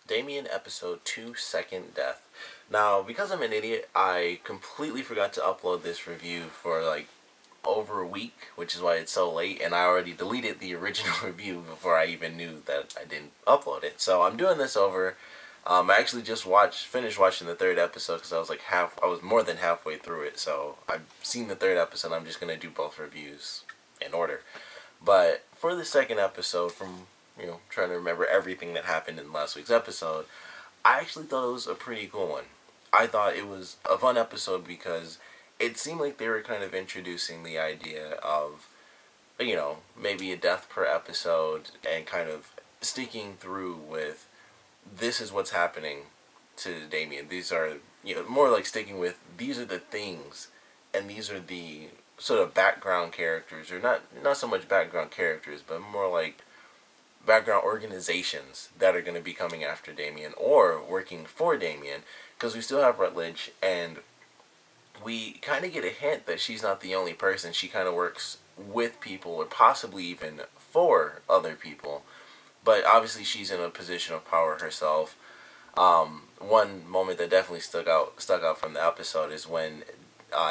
Damien episode 2, Second Death. Now, because I'm an idiot, I completely forgot to upload this review for like over a week, which is why it's so late, and I already deleted the original review before I even knew that I didn't upload it. So I'm doing this over. I actually just finished watching the third episode because I was more than halfway through it. So I've seen the third episode. I'm just gonna do both reviews in order. But for the second episode, from trying to remember everything that happened in last week's episode, I actually thought it was a pretty cool one. I thought it was a fun episode because it seemed like they were kind of introducing the idea of, maybe a death per episode and kind of sticking through with this is what's happening to Damien. These are, more like sticking with these are the things and these are the sort of background characters, or not so much background characters, but more like background organizations that are going to be coming after Damien or working for Damien, because we still have Rutledge, and we kind of get a hint that she's not the only person. She kind of works with people or possibly even for other people, but obviously she's in a position of power herself. One moment that definitely stuck out from the episode is when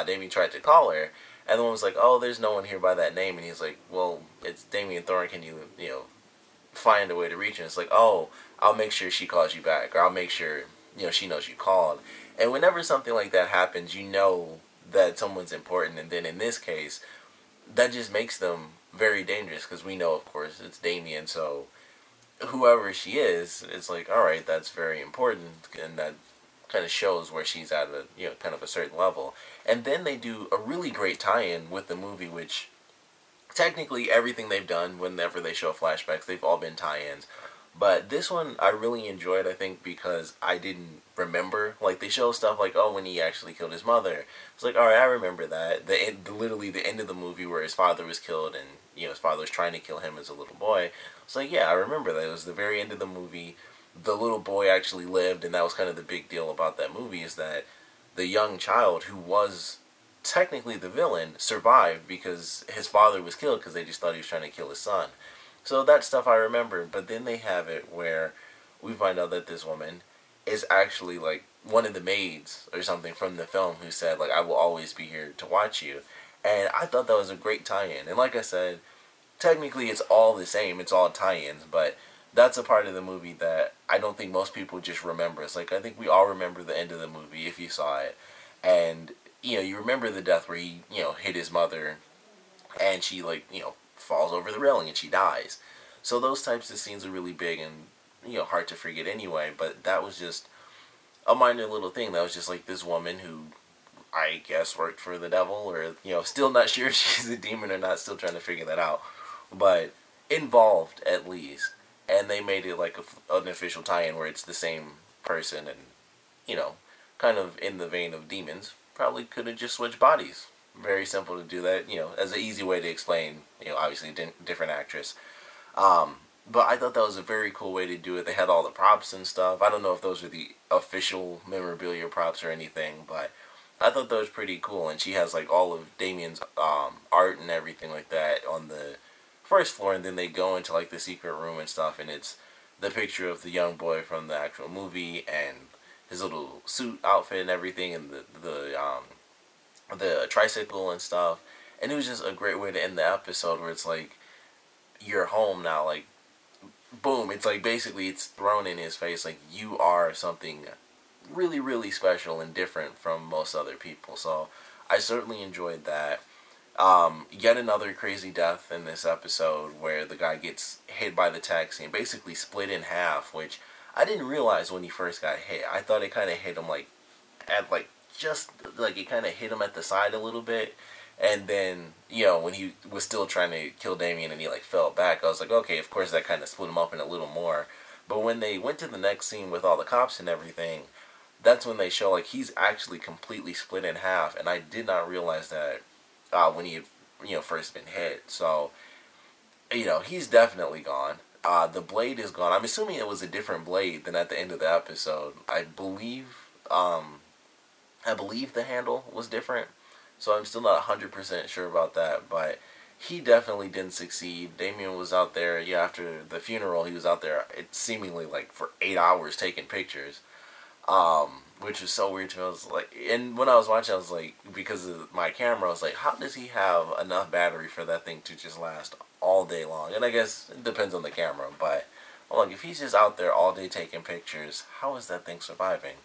Damien tried to call her, and the one was like, "Oh, there's no one here by that name," and he's like, "Well, it's Damien Thorne. Can you find a way to reach her?" And it's like, "Oh, I'll make sure she calls you back, or I'll make sure she knows you called." And whenever something like that happens, you know that someone's important, and then in this case, that just makes them very dangerous because we know, of course, it's Damien, so whoever she is, it's like, all right, that's very important, and that kind of shows where she's at a kind of a certain level. And then they do a really great tie-in with the movie, which technically everything they've done whenever they show flashbacks, they've all been tie-ins. But this one I really enjoyed, I think, because I didn't remember. Like, they show stuff like, oh, when he actually killed his mother. It's like, alright, I remember that. Literally the end of the movie where his father was killed and, his father was trying to kill him as a little boy. It's like, yeah, I remember that. It was the very end of the movie. The little boy actually lived, and that was kind of the big deal about that movie, is that the young child who was technically the villain survived because his father was killed because they just thought he was trying to kill his son. So that stuff I remember, but then they have it where we find out that this woman is actually like one of the maids or something from the film who said, like, "I will always be here to watch you." And I thought that was a great tie-in. And like I said, technically it's all the same, it's all tie-ins, but that's a part of the movie that I don't think most people just remember. It's like, I think we all remember the end of the movie if you saw it. And, you remember the death where he, hit his mother and she, like, falls over the railing and she dies. So those types of scenes are really big and, hard to forget anyway. But that was just a minor little thing. That was just like this woman who I guess worked for the devil, or, still not sure if she's a demon or not, still trying to figure that out. But involved at least. And they made it like an official tie-in where it's the same person and, you know, kind of in the vein of demons. Probably could have just switched bodies. Very simple to do that, as an easy way to explain, obviously different actress. But I thought that was a very cool way to do it. They had all the props and stuff. I don't know if those are the official memorabilia props or anything, but I thought that was pretty cool. And she has like all of Damien's art and everything like that on the first floor, and then they go into like the secret room and stuff, and it's the picture of the young boy from the actual movie and his little suit outfit and everything, and the tricycle and stuff. And it was just a great way to end the episode where it's like, you're home now, like, boom, it's like basically it's thrown in his face, like, you are something really, really special and different from most other people. So I certainly enjoyed that. Yet another crazy death in this episode where the guy gets hit by the taxi and basically split in half, which I didn't realize when he first got hit. I thought it kind of hit him like at like just like it kind of hit him at the side a little bit, and then when he was still trying to kill Damien and he like fell back, I was like, okay, of course that kind of split him up in a little more. But when they went to the next scene with all the cops and everything, that's when they show like he's actually completely split in half, and I did not realize that when he had first been hit. So he's definitely gone. The blade is gone. I'm assuming it was a different blade than at the end of the episode. I believe the handle was different, so I'm still not 100% sure about that. But he definitely didn't succeed. Damien was out there, yeah, after the funeral, he was out there, it seemingly like for 8 hours taking pictures, which was so weird to me. I was like, and when I was watching, I was like, because of my camera, I was like, how does he have enough battery for that thing to just last all day long? And I guess it depends on the camera, but I'm like, if he's just out there all day taking pictures, how is that thing surviving?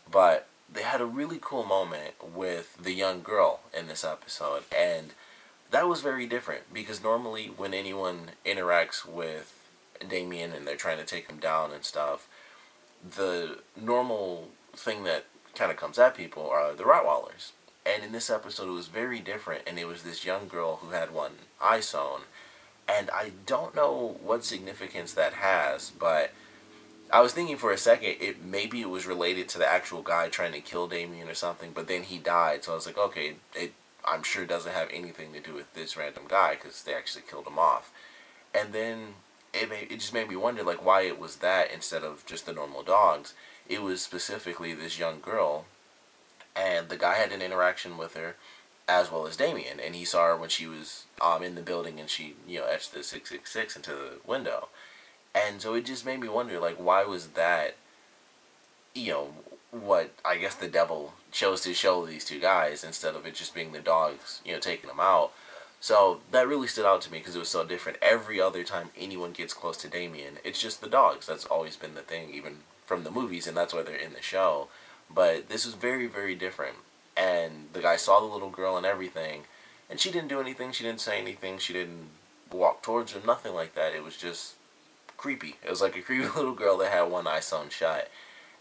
But they had a really cool moment with the young girl in this episode, and that was very different because normally when anyone interacts with Damien and they're trying to take him down and stuff, the normal thing that kind of comes at people are the Rottweilers. And in this episode, it was very different, and it was this young girl who had one eye sewn. And I don't know what significance that has, but I was thinking for a second, maybe it was related to the actual guy trying to kill Damien or something, but then he died, so I was like, okay, I'm sure it doesn't have anything to do with this random guy, because they actually killed him off. And then it just made me wonder, like, why it was that instead of just the normal dogs. It was specifically this young girl, and the guy had an interaction with her, as well as Damien, and he saw her when she was in the building, and she, etched the 666 into the window. And so it just made me wonder, like, why was that, what I guess the devil chose to show these two guys instead of it just being the dogs, taking them out. So that really stood out to me because it was so different. Every other time anyone gets close to Damien, it's just the dogs. That's always been the thing, even from the movies, and that's why they're in the show. But this was very, very different. And the guy saw the little girl and everything, and she didn't do anything. She didn't say anything. She didn't walk towards her, nothing like that. It was just creepy. It was like a creepy little girl that had one eye sewn shut.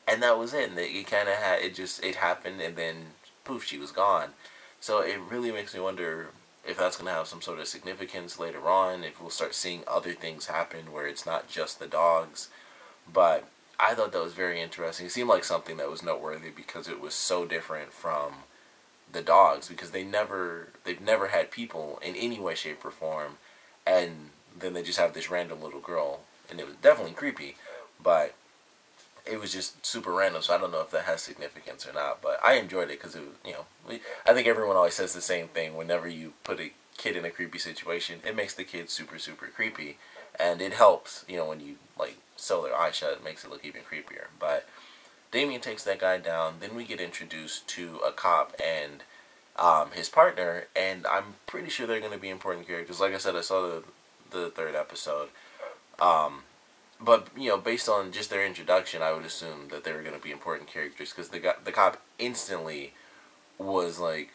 And that was it. And it kind of had, it happened, and then poof, she was gone. So it really makes me wonder if that's going to have some sort of significance later on, if we'll start seeing other things happen where it's not just the dogs. But I thought that was very interesting. It seemed like something that was noteworthy because it was so different from the dogs, because they've never had people in any way, shape, or form, and then they just have this random little girl, and it was definitely creepy, but it was just super random, so I don't know if that has significance or not, but I enjoyed it because I think everyone always says the same thing. Whenever you put a kid in a creepy situation, it makes the kid super, super creepy, and it helps, when you, like, sew their eye shut, it makes it look even creepier. But Damien takes that guy down, then we get introduced to a cop and his partner, and I'm pretty sure they're going to be important characters. Like I said, I saw the third episode, but based on just their introduction, I would assume that they were going to be important characters because the cop instantly was like,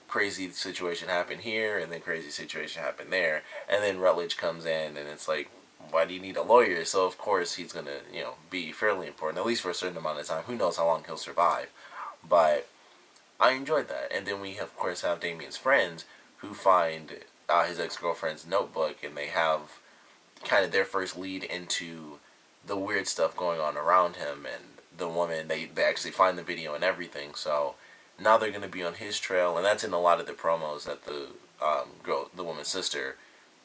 crazy situation happened here, and then crazy situation happened there, and then Rutledge comes in, and it's like, why do you need a lawyer? So of course he's going to, be fairly important, at least for a certain amount of time. Who knows how long he'll survive, but I enjoyed that. And then we of course have Damien's friends who find his ex-girlfriend's notebook, and they have kind of their first lead into the weird stuff going on around him, and the woman, they actually find the video and everything, so now they're going to be on his trail, and that's in a lot of the promos that the woman's sister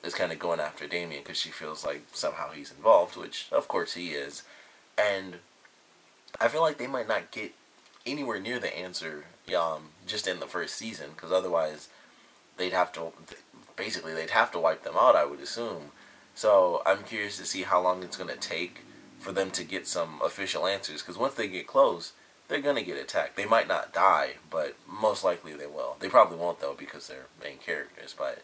is kind of going after Damien because she feels like somehow he's involved, which of course he is. And I feel like they might not get anywhere near the answer just in the first season, because otherwise they'd have to wipe them out, I would assume. So I'm curious to see how long it's going to take for them to get some official answers, because once they get close, they're going to get attacked. They might not die, but most likely they will. They probably won't, though, because they're main characters, but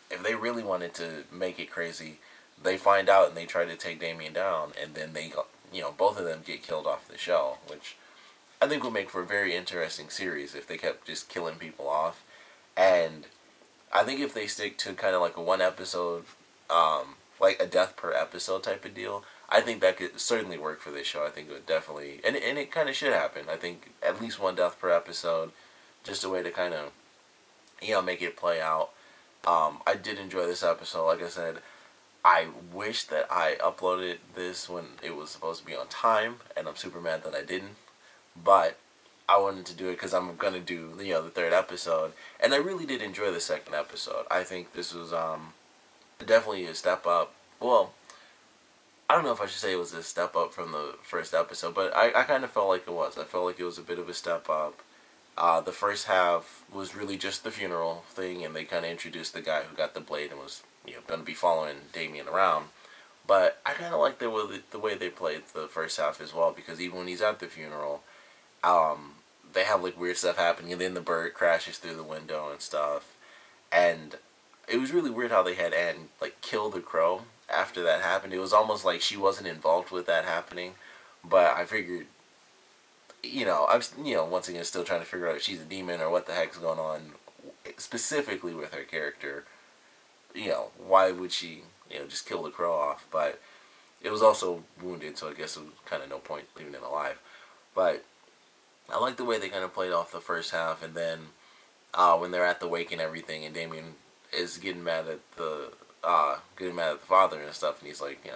if they really wanted to make it crazy, they find out and they try to take Damien down, and then both of them get killed off the show, which I think would make for a very interesting series if they kept just killing people off. And I think if they stick to kind of like a one episode, like a death per episode type of deal, I think that could certainly work for this show. I think it would definitely, and it kind of should happen. I think at least one death per episode, just a way to kind of, make it play out. I did enjoy this episode. Like I said, I wish that I uploaded this when it was supposed to be on time, and I'm super mad that I didn't. But I wanted to do it because I'm going to do, the third episode. And I really did enjoy the second episode. I think this was definitely a step up. Well, I don't know if I should say it was a step up from the first episode, but I kind of felt like it was. I felt like it was a bit of a step up. The first half was really just the funeral thing, and they kind of introduced the guy who got the blade and was going to be following Damien around. But I kind of like the way they played the first half as well, because even when he's at the funeral, they have like weird stuff happening, and then the bird crashes through the window and stuff. And it was really weird how they had Anne like kill the crow after that happened. It was almost like she wasn't involved with that happening. But I figured, I'm once again still trying to figure out if she's a demon or what the heck's going on specifically with her character. Why would she just kill the crow off? But it was also wounded, so I guess it was kind of no point leaving it alive. But I like the way they kind of played off the first half, and then when they're at the wake and everything, and Damien is getting mad at the father and stuff, and he's like,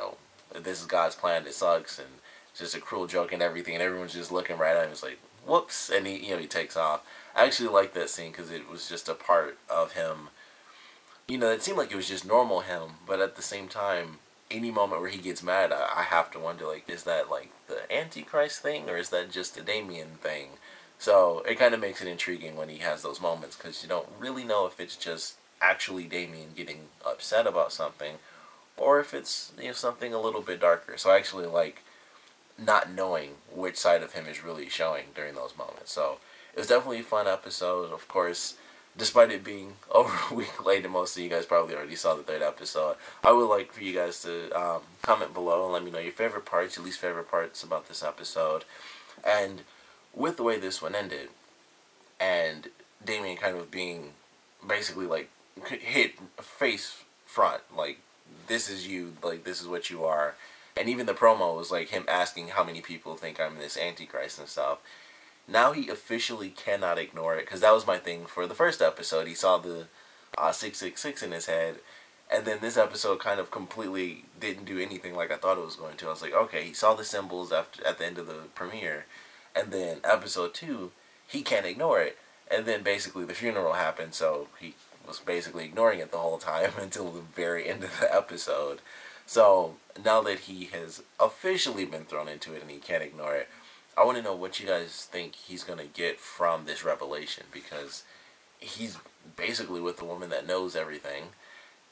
this is God's plan. It sucks, and it's just a cruel joke and everything, and everyone's just looking right at him. He's like, whoops, and he takes off. I actually like that scene because it was just a part of him. It seemed like it was just normal him, but at the same time, any moment where he gets mad, I have to wonder, like, is that like the Antichrist thing, or is that just a Damien thing? So it kind of makes it intriguing when he has those moments, because you don't really know if it's just actually Damien getting upset about something, or if it's something a little bit darker. So I actually like not knowing which side of him is really showing during those moments. So it was definitely a fun episode. Of course, despite it being over a week late, and most of you guys probably already saw the third episode, I would like for you guys to comment below and let me know your favorite parts, your least favorite parts about this episode. And with the way this one ended, and Damien kind of being basically like hit face front, like, this is you, like, this is what you are. And even the promo was like him asking how many people think I'm this Antichrist and stuff. Now he officially cannot ignore it, because that was my thing for the first episode. He saw the 666 in his head, and then this episode kind of completely didn't do anything like I thought it was going to. I was like, okay, he saw the symbols at the end of the premiere, and then episode 2, he can't ignore it. And then basically the funeral happened, so he was basically ignoring it the whole time until the very end of the episode. So now that he has officially been thrown into it and he can't ignore it, I want to know what you guys think he's going to get from this revelation, because he's basically with the woman that knows everything,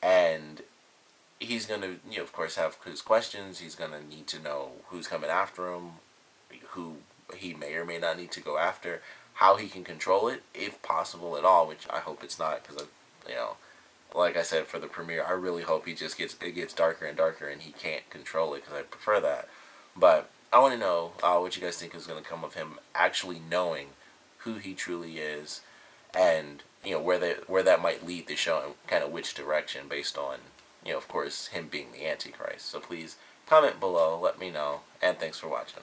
and he's going to, of course, have his questions. He's going to need to know who's coming after him, who he may or may not need to go after, how he can control it, if possible at all, which I hope it's not, because, like I said, for the premiere, I really hope it gets darker and darker and he can't control it, because I prefer that. But I want to know what you guys think is going to come of him actually knowing who he truly is, and where that might lead the show, and kind of which direction, based on of course, him being the Antichrist. So please comment below, let me know, and thanks for watching.